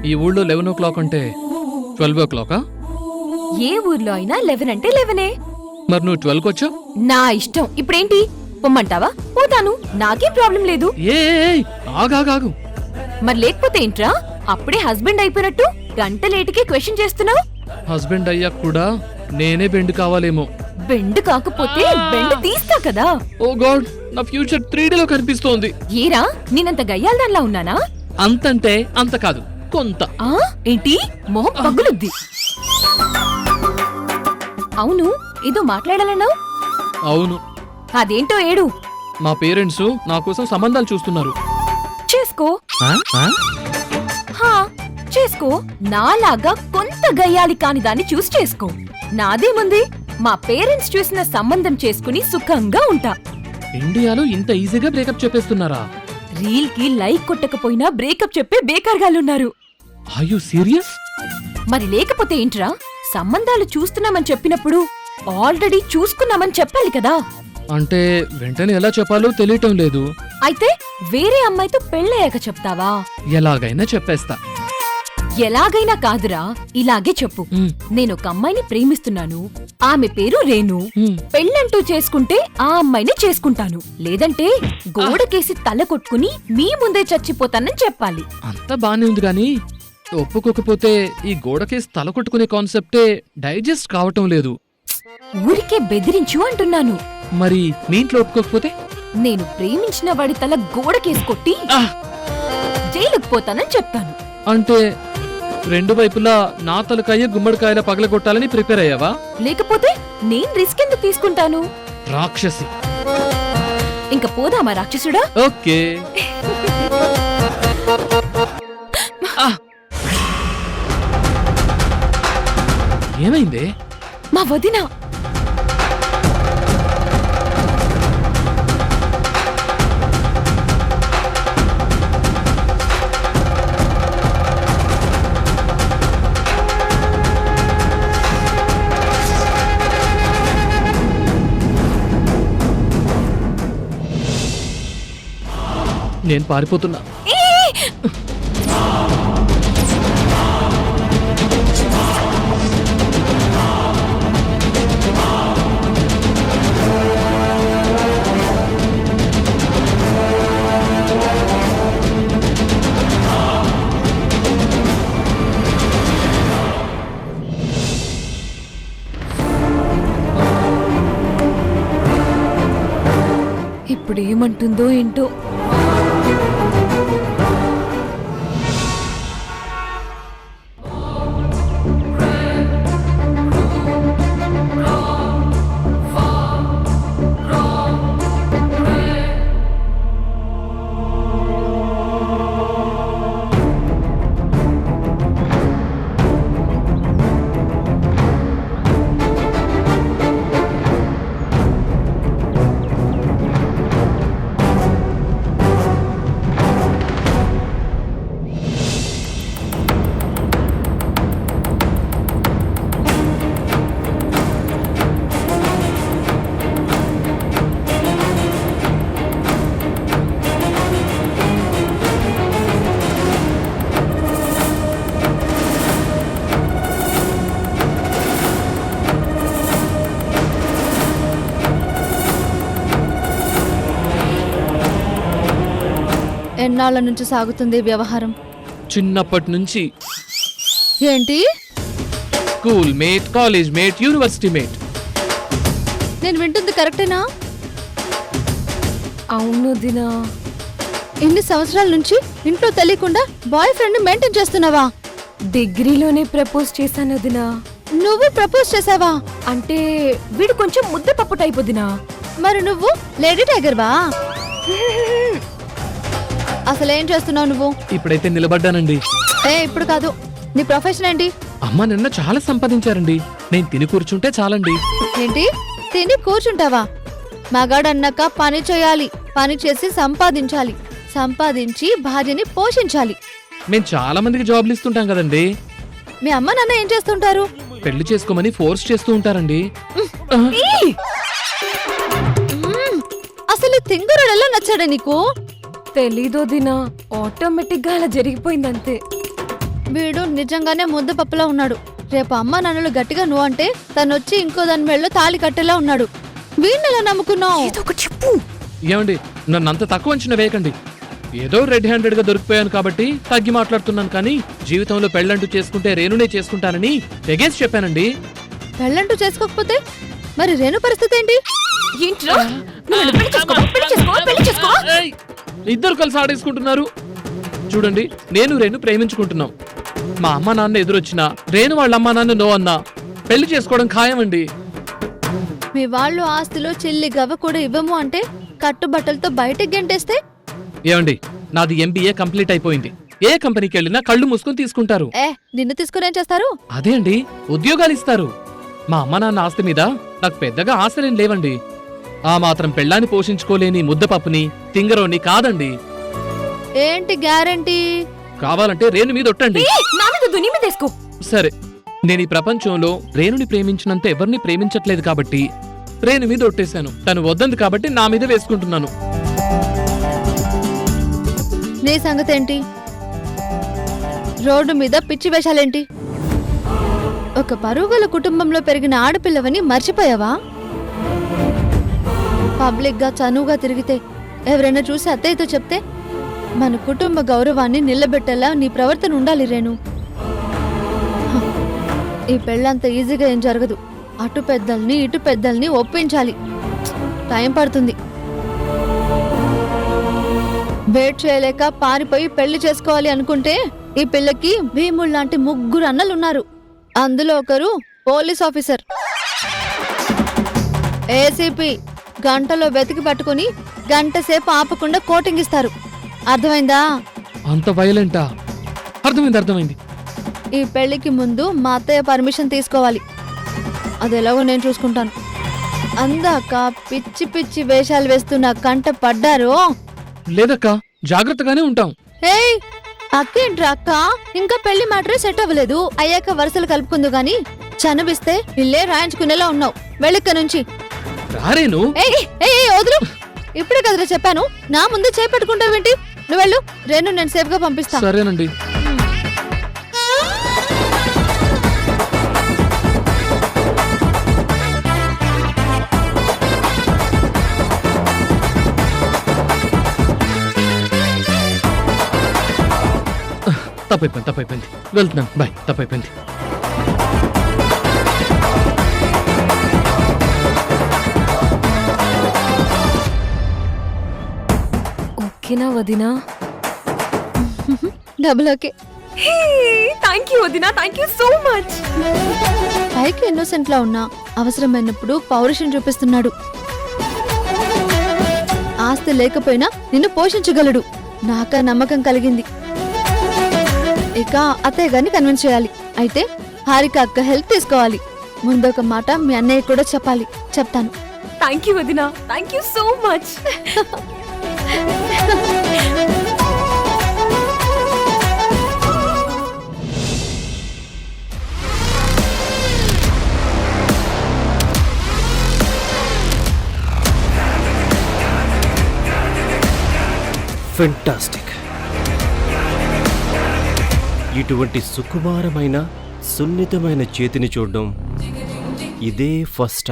ఈ ఊళ్ళో 11 అంటే 12 ఏ ఊర్లో అయినా 11 అంటే 11. మరి నువ్వు 12 వచ్చావు? నా ఇష్టం. ఇప్పుడేంటి, పొమ్మంటావా? పోతాను, నాకేం ప్రాబ్లం లేదు. ఆగాగాగు. మరి లేకపోతే ఏంట్రా, అప్పుడే హస్బెండ్ అయిపోయినట్టు గంట లేటుకే క్వశ్చన్ చేస్తున్నావు? హస్బెండ్ అయ్యాక కూడా నేనే బెండ్ కావాలేమో. బెండ్ కాకపోతే బెండ్ తీస్తా కదా. ఓ గాడ్, నా ఫ్యూచర్ 3Dలో కనిపిస్తోంది. ఏరా, నేనంత గయ్యాల్దాన్లా ఉన్నానా? అంతంటే అంత కాదు, కొంత. ఏంటి, మొహం పగులుద్ది. అవును, ఏదో మాట్లాడాలన్నావు. అవును, అదేంటో ఏడు. మా పేరెంట్స్ నా కోసం సంబంధాలు చూస్తున్నారు. చేసుకో. ఆ? ఆ? హా, చేసుకో. నాలాగా కొంత గయ్యాలి కాని దాన్ని చూసి చేసుకో. నాదేముంది, మా పేరెంట్స్ చూసిన సంబంధం చేసుకుని సుఖంగా ఉంటా. ఇండియాలో ఇంత ఈజీగా బ్రేకప్ చెప్పేస్తున్నారా? రీల్ కి లైక్ కొట్టకపోయినా బ్రేకప్ చెప్పే బేకార్గాలున్నారు. Are you serious? మరి లేకపోతే ఏంట్రా, సంబంధాలు చూస్తున్నామని చెప్పినప్పుడు ఆల్రెడీ చూసుకున్నామని చెప్పాలి కదా. అంటే వెంటనే ఎలా చెప్పాలో తెలియటం లేదు. అయితే వేరే అమ్మాయితో పెళ్ళయ్యాక చెప్తావా? ఎలాగైనా చెప్పేస్తా. ఎలాగైనా కాదురా, ఇలాగే చెప్పు. నేనొక అమ్మాయిని ప్రేమిస్తున్నాను, ఆమె పేరు రేణు. పెళ్ళంటూ చేసుకుంటే ఆ అమ్మాయిని చేసుకుంటాను, లేదంటే గోడకేసి తల కొట్టుకుని మీ ముందే చచ్చిపోతానని చెప్పాలి. అంతా బానే ఉంది గాని ఒప్పుకోకపోతే ఈ గోడకేసి తల కొట్టుకునే కాన్సెప్టే డైజెస్ట్ కావటం లేదు. ఊరికే బెదిరించు అంటున్నాను. మరి మీ ఇంట్లో ఒప్పుకోకపోతే? నేను ప్రేమించిన వాడి తల గోడకేసి కొట్టి జైలుకు పోతానని చెప్తాను. అంటే రెండు వైపులా నా తలకాయ గుమ్మడికాయల పగలగొట్టాలని ప్రిపేర్ అయ్యావా? లేకపోతే నేను రిస్క్ ఎందుకు తీసుకుంటాను? రాక్షసి. ఇంక పోదామా రాక్షసుడా? ఓకే. ఏమైంది? మా వదిన. నేను పారిపోతున్నా. ఇప్పుడేమంటుందో ఏంటో. ఎన్నాళ్ళ నుంచి సాగుతుంది వ్యవహారం? చిన్నప్పటి నుంచి. ఏంటి? School mate, college mate, university mate. నేను వింటుంది కరెక్టేనా? అవును దినా. ఎన్ని సంవత్సరాల నుంచి ఇంట్లో తెలియకుండా బాయ్ ఫ్రెండ్ మెయింటైన్ చేస్తున్నావా? డిగ్రీలోనే ప్రపోజ్ చేశాను దినా. నువ్వు ప్రపోజ్ చేసావా? అంటే వీడు కొంచెం ముద్దపప్పు టైపు దినా. మరి నువ్వు లేడీ టైగర్ వా? అసలేం చేస్తున్నావు నువ్వు? ఇప్పుడైతే నిలబడ్డానండి. ఇప్పుడు కాదు, నీ ప్రొఫెషన్ ఏంటి? అమ్మ నిన్న చాలా సంపాదించారండి, నేను తిని కూర్చుంటే చాలండి. ఏంటి, తిని కూర్చుంటావా? మగాడన్నాక పని చేయాలి, పని చేసి సంపాదించాలి, సంపాదించి భార్యని పోషించాలి. మేము చాలా మందికి జాబ్లు ఇస్తుంటాం కదండి. మీ అమ్మ నాన్న ఏం చేస్తుంటారు? పెళ్లి చేసుకోమని ఫోర్స్ చేస్తూ ఉంటారండి. అసలు తింగురుడు ఎలా నచ్చాడా నీకు? తెలీదో దినా, ఆటోమేటిక్ గా అలా జరిగిపోయిందంతే. వీడు నిజంగానే ముద్దపప్పులా ఉన్నాడు. రేపు అమ్మ నాన్నలు గట్టిగా నువ్వు అంటే తనొచ్చి ఇంకో దాని మెళ్ళలో తాళి కట్టేలా ఉన్నాడు. వీడిని ఎలా నమ్ముకున్నావు? ఏదో ఒక చెప్పు. ఏమండి, నన్ను అంత తక్కువ అంచనా వేయకండి. ఏదో రెడ్ హ్యాండెడ్ గా దొరికిపోయాను కాబట్టి తగ్గి మాట్లాడుతున్నాను, కానీ జీవితంలో పెళ్ళంటూ చేసుకుంటే రేణునే చేసుకుంటానని తెగేసి చెప్పానండి. పెళ్ళంటూ చేసుకోకపోతే మరి రేణు పరిస్థితి ఏంటి? ఏంట్రా? నువ్వు నన్ను పెళ్లి చేసుకోవా? పెళ్లి చేసుకోవా? పెళ్లి చేసుకోవా? ఏయ్, ఇద్దరు కలిసి ఆడేసుకుంటున్నారు. చూడండి, నేను రేణు ప్రేమించుకుంటున్నాం. మా అమ్మ నాన్న ఎదురొచ్చినా, రేణు వాళ్ళ అమ్మ నాన్న నో అన్నా పెళ్లి చేసుకోవడం ఖాయమండి. మీ వాళ్ళు ఆస్తిలో చిల్లి గవ్వ కూడా ఇవ్వము అంటే కట్టుబట్టలతో బయటకు గెంటేస్తే? ఏమండి, నాది MBA కంప్లీట్ అయిపోయింది. ఏ కంపెనీకి వెళ్ళినా కళ్ళు మూసుకొని తీసుకుంటారు. నిన్ను తీసుకుని ఏం చేస్తారు? అదే అండి, ఉద్యోగాలు ఇస్తారు. మా అమ్మ నాన్న ఆస్తి మీద నాకు పెద్దగా ఆశలేం లేవండి. ఆ మాత్రం పెళ్ళాన్ని పోషించుకోలేని ముద్దపప్పుని తింగరోని కాదండి. ఏంటి గ్యారంటీ? కావాలంటే రేణు మీద ఒట్టండి. నా మీద దుని మీద వేసుకో. సరే, నేను ఈ ప్రపంచంలో రేణుని ప్రేమించినంత ఎవరిని ప్రేమించట్లేదు కాబట్టి రేణు మీద ఒట్టేశాను. తను వద్దంది కాబట్టి నా మీద వేసుకుంటున్నాను. నీ సంగతి ఏంటి? రోడ్డు మీద పిచ్చి వేషాలేంటి? ఒక పరుగుల కుటుంబంలో పెరిగిన ఆడపిల్లవని మర్చిపోయావా? పబ్లిక్ గా చనువుగా తిరిగితే ఎవరైనా చూసి అత్తయ్యతో చెప్తే మన కుటుంబ గౌరవాన్ని నిలబెట్టేలా నీ ప్రవర్తన ఉండాలి రేణు. ఈ పెళ్ళంత ఈజీగా ఏం జరగదు. అటు పెద్దల్ని ఇటు పెద్దల్ని ఒప్పించాలి. టైం పడుతుంది. వెయిట్ చేయలేక పారిపోయి పెళ్లి చేసుకోవాలి అనుకుంటే ఈ పిల్లకి భీముడు లాంటి 3 అన్నలున్నారు. అందులో ఒకరు పోలీస్ ఆఫీసర్, ఏసీపీ. గంటలో వెతికి పట్టుకుని గంట సేపు ఆపకుండా కోటింగ్ ఇస్తారు. అర్థమైందా? అంత వైలెంటా? అర్థమైంది. ఈ పెళ్లికి ముందు మా అత్తయ్య పర్మిషన్ తీసుకోవాలి. అది ఎలాగో నేను చూసుకుంటాను. అందాక పిచ్చి పిచ్చి వేషాలు వేస్తున్న కంట పడ్డారు. లేదక్క, జాగ్రత్తగానే ఉంటాం. ఏయ్, అక్కేంట్రా అక్క? ఇంకా పెళ్లి మ్యాటరే సెట్ అవ్వలేదు. అయ్యాక వరుసలు కలుపుకుందు గాని చనువిస్తే ఇల్లే రాయించుకునేలా ఉన్నావు. వెళ్ళిక్క నుంచి. రారేను. ఏయ్ ఏయ్ వదులు. ఇప్పుడే కదరా చెప్పాను. నా ముందు చేపెట్టుకుంటావేంటి? నువ్వు వెళ్ళు. రేణు నేను సేఫ్ గా పంపిస్తా. సరేనండి. తప్పైపోయింది. వెళ్తున్నాను. బాయ్. తప్పైపోయింది. ఓకేనా వదినా? Double okay. థ్యాంక్ యూ వదినా, థ్యాంక్ యూ సో మచ్. పైకి ఇన్నోసెంట్ లా ఉన్నా అవసరమైనప్పుడు పౌరుషం చూపిస్తున్నాడు. ఆస్తి లేకపోయినా నిన్ను పోషించగలడు. నాకా నమ్మకం కలిగింది. ఇక అత్తయ్య గారిని కన్విన్స్ చేయాలి. అయితే హారిక అక్క హెల్ప్ తీసుకోవాలి. ముందొక మాట మీ అన్నయ్య కూడా చెప్పాలి. చెప్తాను. థ్యాంక్ యూ వదినా, thank you so much. Fantastic. ఇటువంటి సుకుమారమైన సున్నితమైన చేతిని చూడడం ఇదే ఫస్ట్